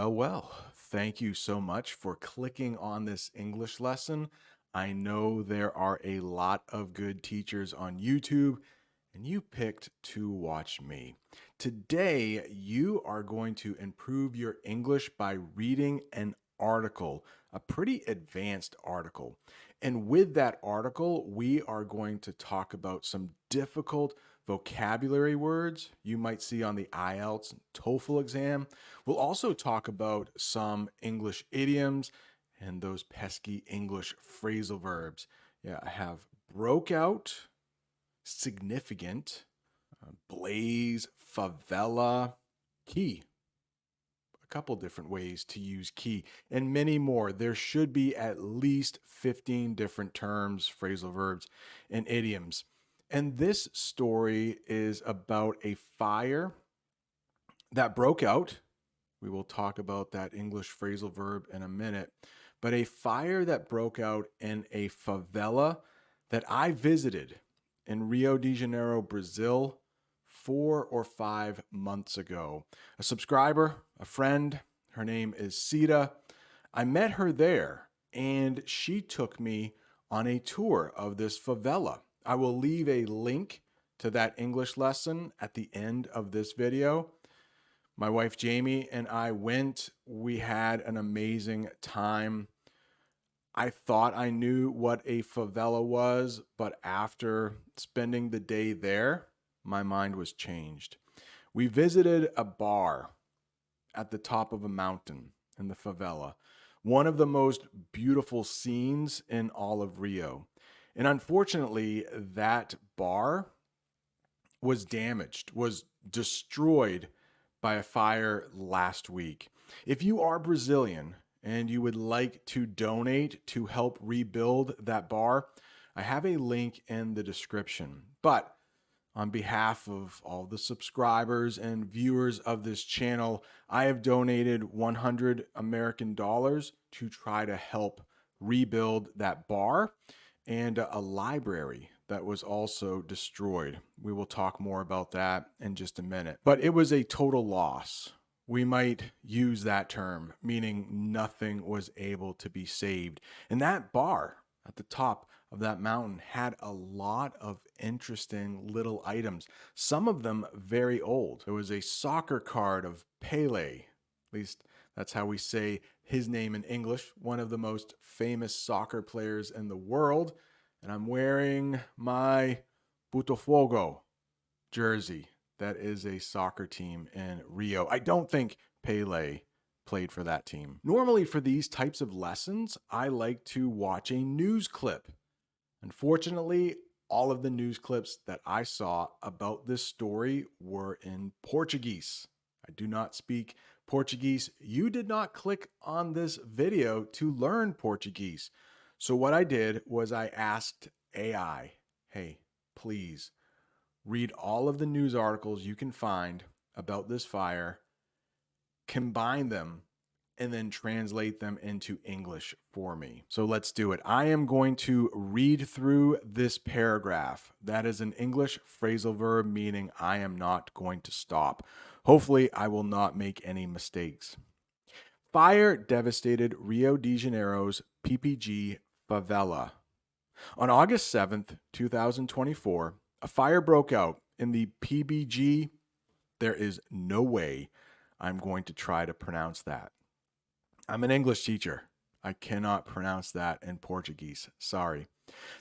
Well, thank you so much for clicking on this English lesson. I know there are a lot of good teachers on YouTube, and you picked to watch me. Today, you are going to improve your English by reading an article, a pretty advanced article. And with that article, we are going to talk about some difficult vocabulary words you might see on the IELTS and TOEFL exam. We'll also talk about some English idioms and those pesky English phrasal verbs. Yeah, I have broke out, significant, blaze, favela, key. A couple different ways to use key, and many more. There should be at least 15 different terms, phrasal verbs, and idioms. And this story is about a fire that broke out. We will talk about that English phrasal verb in a minute. But a fire that broke out in a favela that I visited in Rio de Janeiro, Brazil, 4 or 5 months ago. A subscriber, a friend, her name is Sita. I met her there and she took me on a tour of this favela. I will leave a link to that English lesson at the end of this video. My wife Jamie and I went. We had an amazing time. I thought I knew what a favela was, but after spending the day there, my mind was changed. We visited a bar at the top of a mountain in the favela, one of the most beautiful scenes in all of Rio. And unfortunately, that bar was damaged, was destroyed by a fire last week. If you are Brazilian and you would like to donate to help rebuild that bar, I have a link in the description. But on behalf of all the subscribers and viewers of this channel, I have donated 100 American dollars to try to help rebuild that bar and a library that was also destroyed. We will talk more about that in just a minute. But it was a total loss. We might use that term, meaning nothing was able to be saved. And that bar at the top of that mountain had a lot of interesting little items, some of them very old. There was a soccer card of Pele, at least that's how we say his name in English, one of the most famous soccer players in the world. And I'm wearing my Botafogo jersey. That is a soccer team in Rio. I don't think Pele played for that team. Normally for these types of lessons, I like to watch a news clip. Unfortunately, all of the news clips that I saw about this story were in Portuguese. I do not speak Portuguese. You did not click on this video to learn Portuguese. So what I did was I asked AI, hey, please read all of the news articles you can find about this fire, combine them, and then translate them into English for me. So let's do it. I am going to read through this paragraph. That is an English phrasal verb, meaning I am not going to stop. Hopefully, I will not make any mistakes. Fire devastated Rio de Janeiro's PPG favela. On August 7th, 2024, a fire broke out in the PBG. There is no way I'm going to try to pronounce that. I'm an English teacher. I cannot pronounce that in Portuguese. Sorry.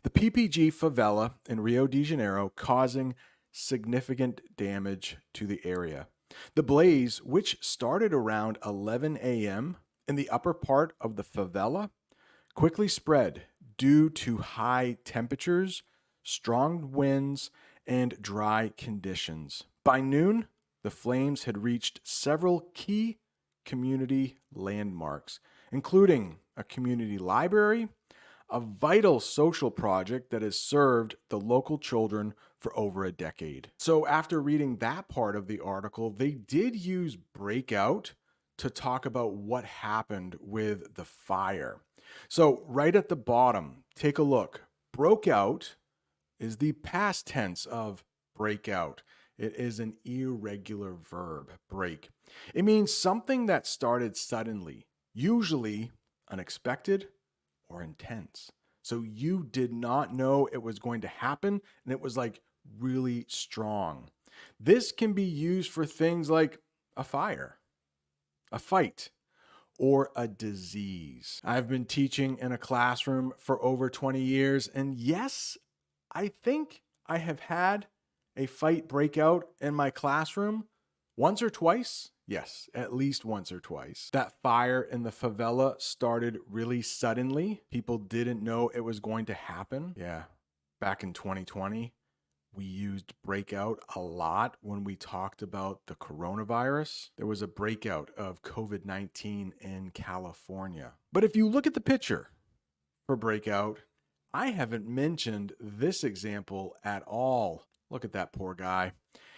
The PPG favela in Rio de Janeiro causing significant damage to the area. The blaze, which started around 11 a.m. in the upper part of the favela, quickly spread due to high temperatures, strong winds, and dry conditions. By noon, the flames had reached several key community landmarks, including a community library, a vital social project that has served the local children for over a decade. So after reading that part of the article, they did use Breakout to talk about what happened with the fire. So right at the bottom, take a look. Broke out is the past tense of break out. It is an irregular verb, break. It means something that started suddenly, usually unexpected or intense. So you did not know it was going to happen, and it was like really strong. This can be used for things like a fire, a fight, or a disease. I've been teaching in a classroom for over 20 years, and yes, I think I have had a fight break out in my classroom once or twice. Yes, at least once or twice. That fire in the favela started really suddenly. People didn't know it was going to happen. Yeah, back in 2020. We used breakout a lot when we talked about the coronavirus. There was a breakout of COVID-19 in California. But if you look at the picture for breakout, I haven't mentioned this example at all. Look at that poor guy.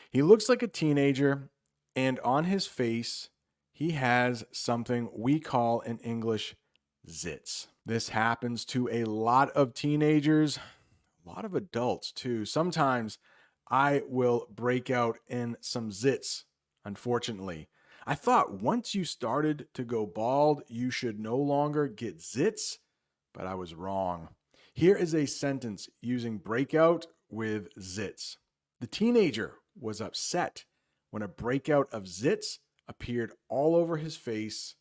He looks like a teenager, and on his face, he has something we call in English zits. This happens to a lot of teenagers. A lot of adults too. Sometimes I will break out in some zits, unfortunately. I thought once you started to go bald, you should no longer get zits, but I was wrong. Here is a sentence using breakout with zits. The teenager was upset when a breakout of zits appeared all over his face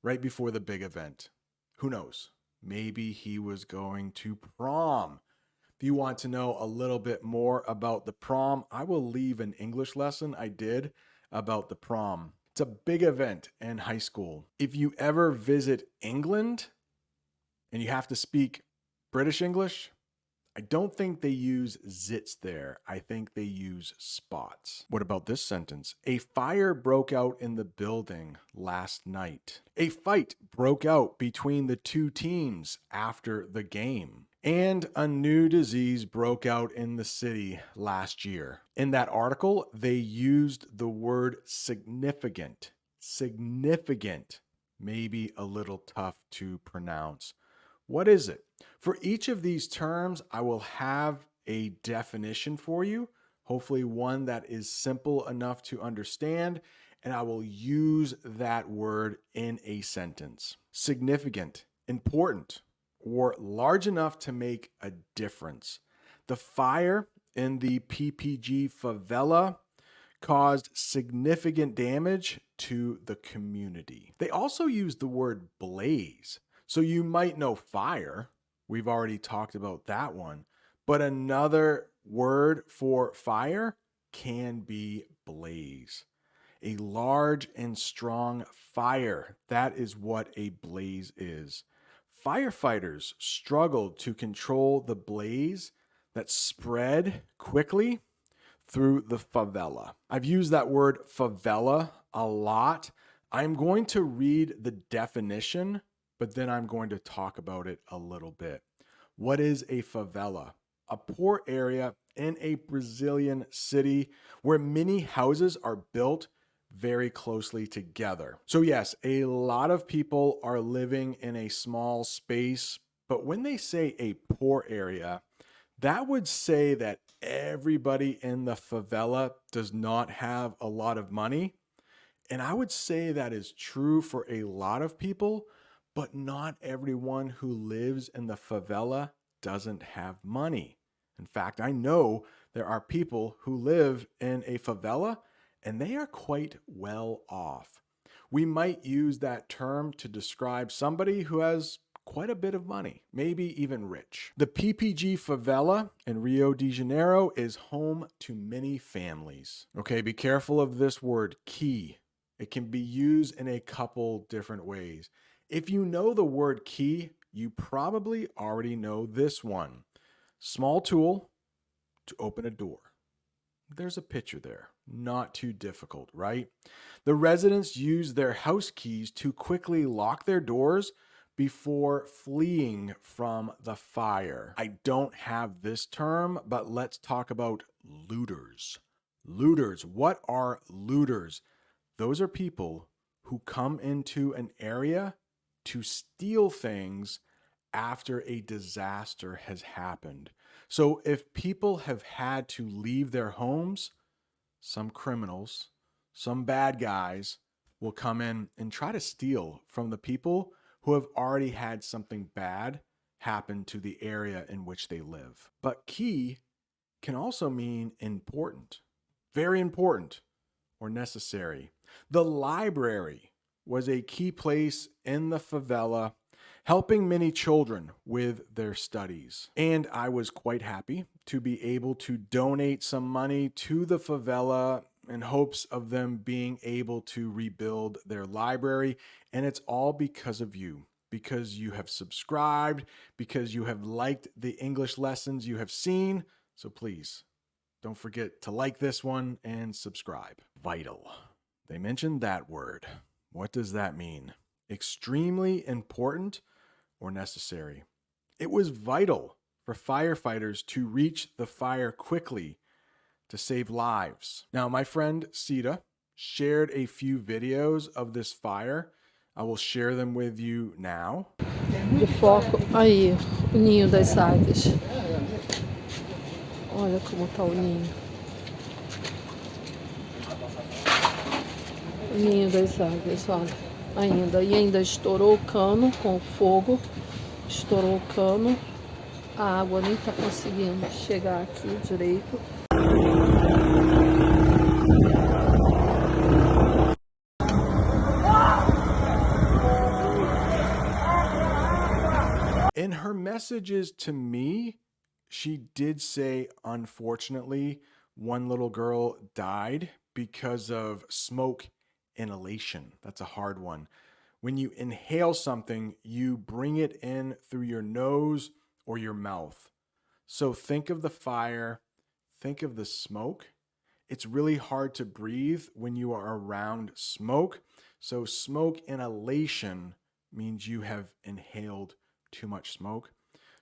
right before the big event. Who knows? Maybe he was going to prom. If you want to know a little bit more about the prom, I will leave an English lesson I did about the prom. It's a big event in high school. If you ever visit England and you have to speak British English, I don't think they use zits there. I think they use spots. What about this sentence? A fire broke out in the building last night. A fight broke out between the two teams after the game. And a new disease broke out in the city last year. In that article, they used the word significant. Significant. Maybe a little tough to pronounce. What is it? For each of these terms, I will have a definition for you, hopefully one that is simple enough to understand, and I will use that word in a sentence. Significant, important, or large enough to make a difference. The fire in the PPG favela caused significant damage to the community. They also used the word blaze. So you might know fire. We've already talked about that one. But another word for fire can be blaze. A large and strong fire. That is what a blaze is. Firefighters struggled to control the blaze that spread quickly through the favela. I've used that word favela a lot. I'm going to read the definition, but then I'm going to talk about it a little bit. What is a favela? A poor area in a Brazilian city where many houses are built very closely together. So yes, a lot of people are living in a small space, but when they say a poor area, that would say that everybody in the favela does not have a lot of money. And I would say that is true for a lot of people, but not everyone who lives in the favela doesn't have money. In fact, I know there are people who live in a favela and they are quite well off. We might use that term to describe somebody who has quite a bit of money, maybe even rich. The PPG favela in Rio de Janeiro is home to many families. Okay, be careful of this word, key. It can be used in a couple different ways. If you know the word key, you probably already know this one. Small tool to open a door. There's a picture there. Not too difficult, right? The residents use their house keys to quickly lock their doors before fleeing from the fire. I don't have this term, but let's talk about looters. Looters. What are looters? Those are people who come into an area to steal things after a disaster has happened. So if people have had to leave their homes, some criminals, some bad guys will come in and try to steal from the people who have already had something bad happen to the area in which they live. But key can also mean important, very important, or necessary. The library was a key place in the favela, helping many children with their studies. And I was quite happy to be able to donate some money to the favela in hopes of them being able to rebuild their library. And it's all because of you, because you have subscribed, because you have liked the English lessons you have seen. So please, don't forget to like this one and subscribe. Vital. They mentioned that word. What does that mean? Extremely important or necessary? It was vital for firefighters to reach the fire quickly to save lives. Now, my friend Sita shared a few videos of this fire. I will share them with you now. De foco, aí, o ninho das águias. Olha como tá o ninho. O ninho das águias, olha. E ainda estourou o cano com o fogo. Estourou o cano. A água nem tá conseguindo chegar aqui direito. In her messages to me, she did say, unfortunately, one little girl died because of smoke inhalation. That's a hard one. When you inhale something, you bring it in through your nose or your mouth. So think of the fire, think of the smoke. It's really hard to breathe when you are around smoke. So smoke inhalation means you have inhaled too much smoke.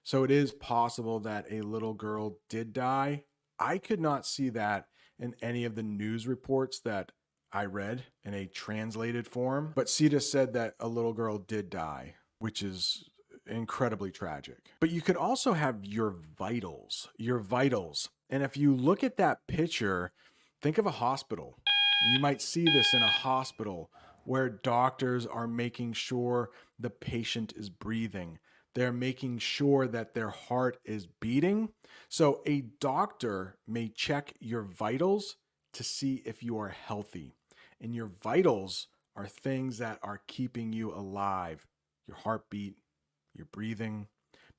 So it is possible that a little girl did die. I could not see that in any of the news reports that I read in a translated form, but Sita said that a little girl did die, which is incredibly tragic. But you could also have your vitals. And if you look at that picture, think of a hospital. You might see this in a hospital where doctors are making sure the patient is breathing. They're making sure that their heart is beating. So a doctor may check your vitals to see if you are healthy. And your vitals are things that are keeping you alive. Your heartbeat, your breathing,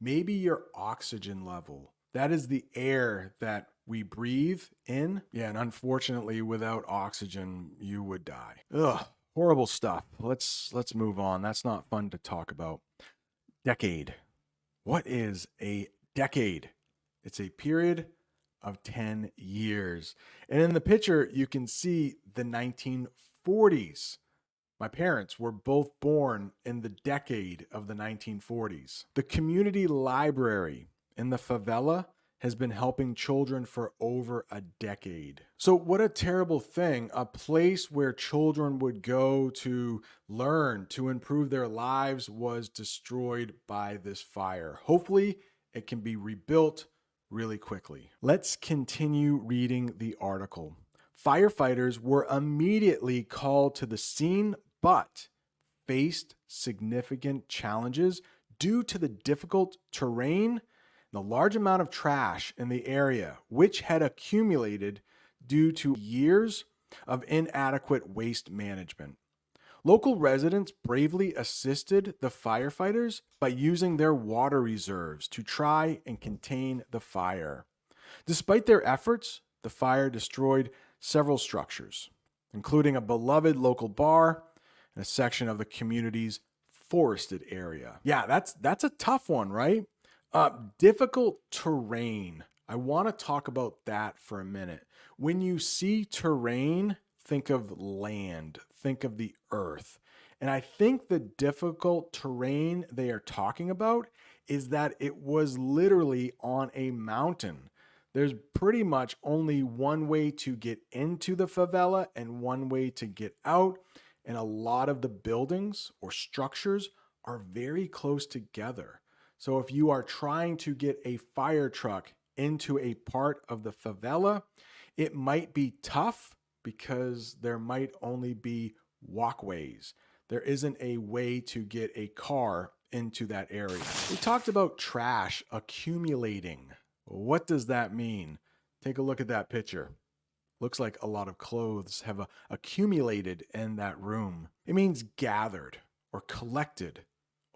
maybe your oxygen level. That is the air that we breathe in. Yeah, and unfortunately, without oxygen, you would die. Ugh, horrible stuff. Let's move on. That's not fun to talk about. Decade. What is a decade? It's a period of 10 years. And in the picture, you can see the 1940s. My parents were both born in the decade of the 1940s. The community library in the favela has been helping children for over a decade. So what a terrible thing. A place where children would go to learn, to improve their lives, was destroyed by this fire. Hopefully, it can be rebuilt really quickly. Let's continue reading the article. Firefighters were immediately called to the scene, but faced significant challenges due to the difficult terrain, the large amount of trash in the area, which had accumulated due to years of inadequate waste management. Local residents bravely assisted the firefighters by using their water reserves to try and contain the fire. Despite their efforts, the fire destroyed several structures, including a beloved local bar and a section of the community's forested area. Yeah, that's a tough one, right? Difficult terrain. I want to talk about that for a minute. When you see terrain, think of land, think of the earth. And I think the difficult terrain they are talking about is that it was literally on a mountain. There's pretty much only one way to get into the favela and one way to get out. And a lot of the buildings or structures are very close together. So if you are trying to get a fire truck into a part of the favela, It might be tough because there might only be walkways. There isn't a way to get a car into that area. We talked about trash accumulating. What does that mean? Take a look at that picture. Looks like a lot of clothes have accumulated in that room. It means gathered or collected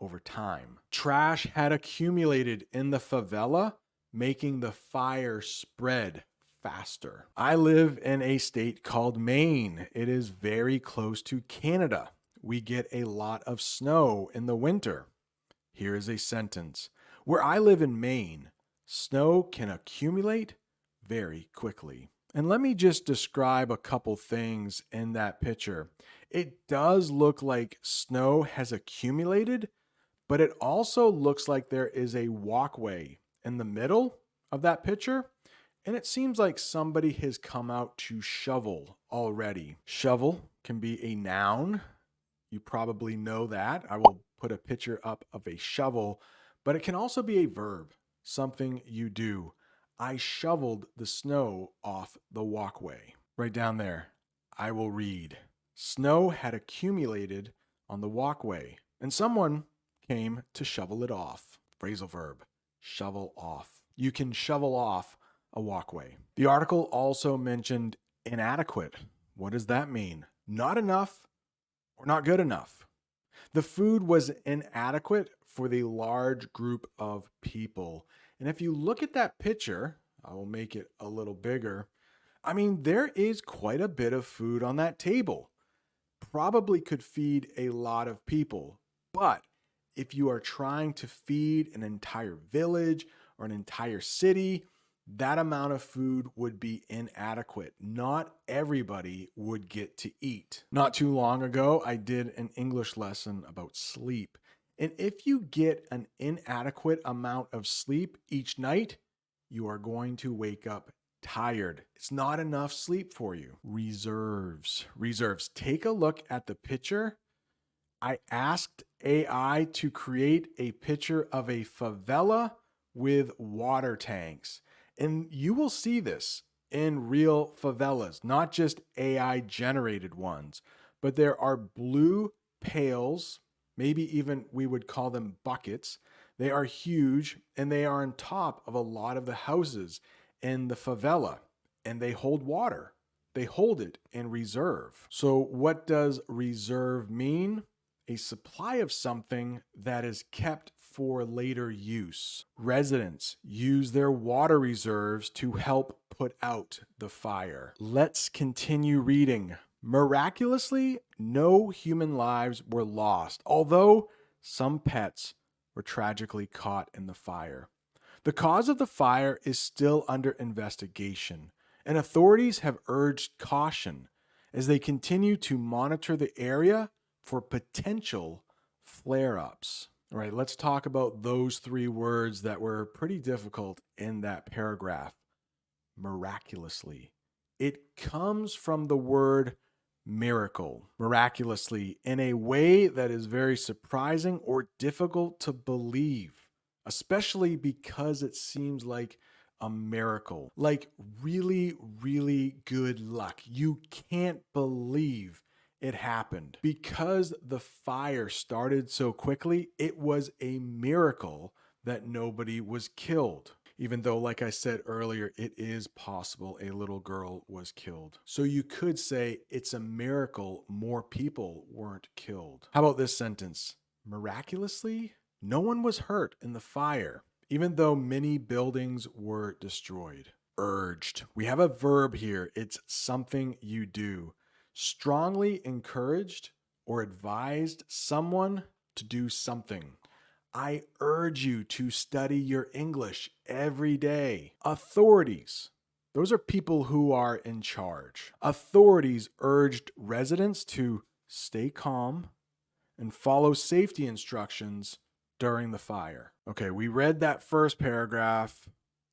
over time. Trash had accumulated in the favela, making the fire spread faster. I live in a state called Maine. It is very close to Canada. We get a lot of snow in the winter. Here is a sentence. Where I live in Maine, snow can accumulate very quickly. And let me just describe a couple things in that picture. It does look like snow has accumulated, but it also looks like there is a walkway in the middle of that picture. And it seems like somebody has come out to shovel already. Shovel can be a noun. You probably know that. I will put a picture up of a shovel, but it can also be a verb, something you do. I shoveled the snow off the walkway. Right down there, I will read. Snow had accumulated on the walkway, and someone came to shovel it off. Phrasal verb, shovel off. You can shovel off a walkway. The article also mentioned inadequate. What does that mean? Not enough or not good enough. The food was inadequate for the large group of people. And if you look at that picture, I will make it a little bigger. I mean, there is quite a bit of food on that table. Probably could feed a lot of people. But if you are trying to feed an entire village or an entire city, that amount of food would be inadequate. Not everybody would get to eat. Not too long ago, I did an English lesson about sleep. And if you get an inadequate amount of sleep each night, you are going to wake up tired. It's not enough sleep for you. Reserves. Take a look at the picture. I asked AI to create a picture of a favela with water tanks. And you will see this in real favelas, not just AI generated ones, but there are blue pails, maybe even we would call them buckets. They are huge and they are on top of a lot of the houses in the favela, and they hold water. They hold it in reserve. So what does reserve mean? A supply of something that is kept for later use. Residents use their water reserves to help put out the fire. Let's continue reading. Miraculously, no human lives were lost, although some pets were tragically caught in the fire. The cause of the fire is still under investigation, and authorities have urged caution as they continue to monitor the area for potential flare-ups. All right, let's talk about those three words that were pretty difficult in that paragraph. Miraculously. It comes from the word miracle. Miraculously, in a way that is very surprising or difficult to believe, especially because it seems like a miracle, like really, really good luck. You can't believe it happened. Because the fire started so quickly, it was a miracle that nobody was killed. Even though, like I said earlier, it is possible a little girl was killed. So you could say it's a miracle more people weren't killed. How about this sentence? Miraculously, no one was hurt in the fire, even though many buildings were destroyed. Urged. We have a verb here. It's something you do. Strongly encouraged or advised someone to do something. I urge you to study your English every day. Authorities. Those are people who are in charge. Authorities urged residents to stay calm and follow safety instructions during the fire. Okay, we read that first paragraph.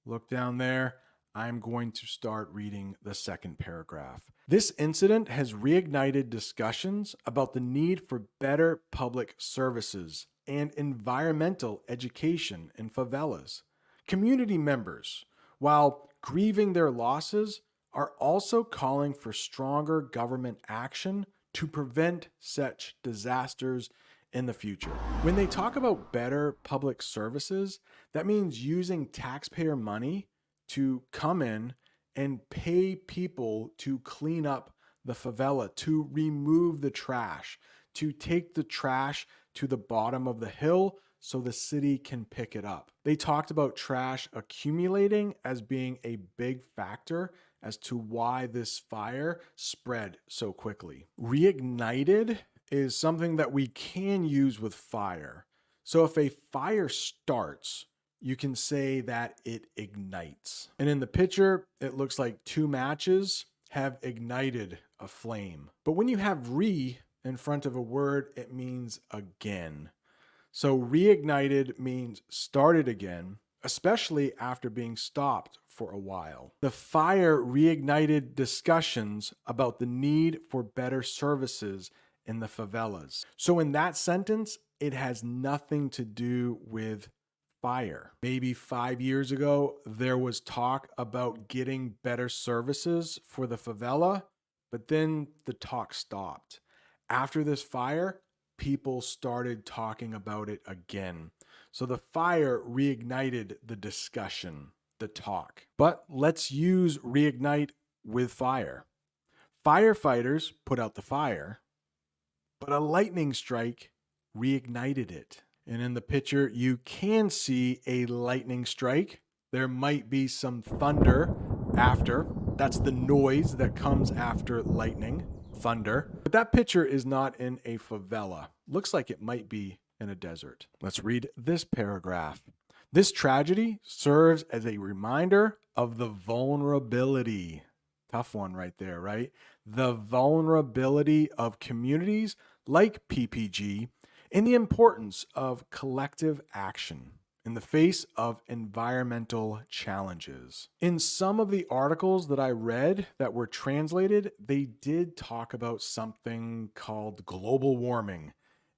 Look down there. I'm going to start reading the second paragraph. This incident has reignited discussions about the need for better public services and environmental education in favelas. Community members, while grieving their losses, are also calling for stronger government action to prevent such disasters in the future. When they talk about better public services, that means using taxpayer money to come in and pay people to clean up the favela, to remove the trash, to take the trash to the bottom of the hill so the city can pick it up. They talked about trash accumulating as being a big factor as to why this fire spread so quickly. Reignited is something that we can use with fire. So if a fire starts, you can say that it ignites. And in the picture, it looks like two matches have ignited a flame. But when you have re in front of a word, it means again. So reignited means started again, especially after being stopped for a while. The fire reignited discussions about the need for better services in the favelas. So in that sentence, it has nothing to do with fire. Maybe 5 years ago, there was talk about getting better services for the favela, but then the talk stopped. After this fire, people started talking about it again. So the fire reignited the discussion, the talk. But let's use reignite with fire. Firefighters put out the fire, but a lightning strike reignited it. And in the picture, you can see a lightning strike. There might be some thunder after. That's the noise that comes after lightning. Thunder. But that picture is not in a favela. Looks like it might be in a desert. Let's read this paragraph. This tragedy serves as a reminder of the vulnerability. Tough one right there, right? The vulnerability of communities like PPG and the importance of collective action in the face of environmental challenges. In some of the articles that I read that were translated, they did talk about something called global warming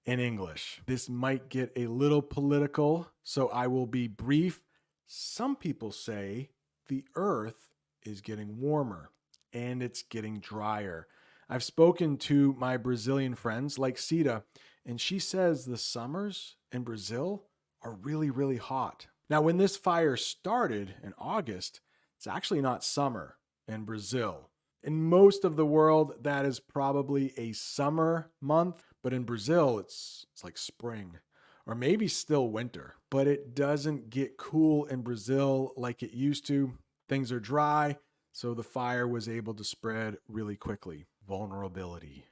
in English. This might get a little political, so I will be brief. Some people say the earth is getting warmer and it's getting drier. I've spoken to my Brazilian friends like Cida, and she says the summers in Brazil are really, really hot. Now, when this fire started in August, it's actually not summer in Brazil. In most of the world, that is probably a summer month, but in Brazil, it's like spring or maybe still winter. But it doesn't get cool in Brazil like it used to. Things are dry, so the fire was able to spread really quickly. Vulnerability.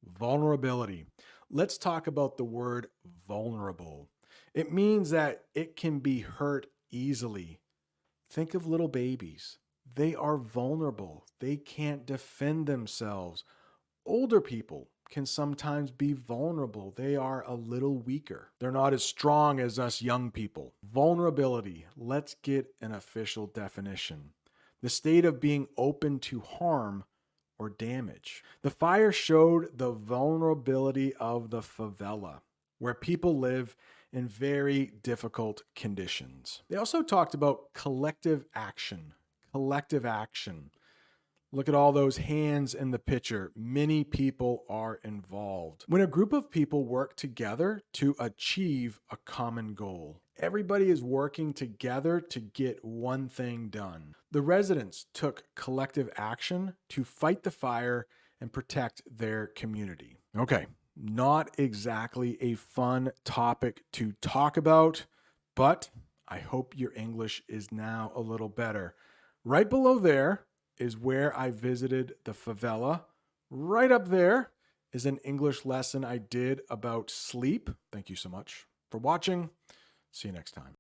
Vulnerability. Let's talk about the word vulnerable. It means that it can be hurt easily. Think of little babies. They are vulnerable. They can't defend themselves. Older people can sometimes be vulnerable. They are a little weaker. They're not as strong as us young people. Vulnerability. Let's get an official definition. The state of being open to harm or damage. The fire showed the vulnerability of the favela, where people live in very difficult conditions. They also talked about collective action. Collective action. Look at all those hands in the picture. Many people are involved. When a group of people work together to achieve a common goal, everybody is working together to get one thing done. The residents took collective action to fight the fire and protect their community. Okay, not exactly a fun topic to talk about, but I hope your English is now a little better. Right below there is where I visited the favela. Right up there is an English lesson I did about sleep. Thank you so much for watching. See you next time.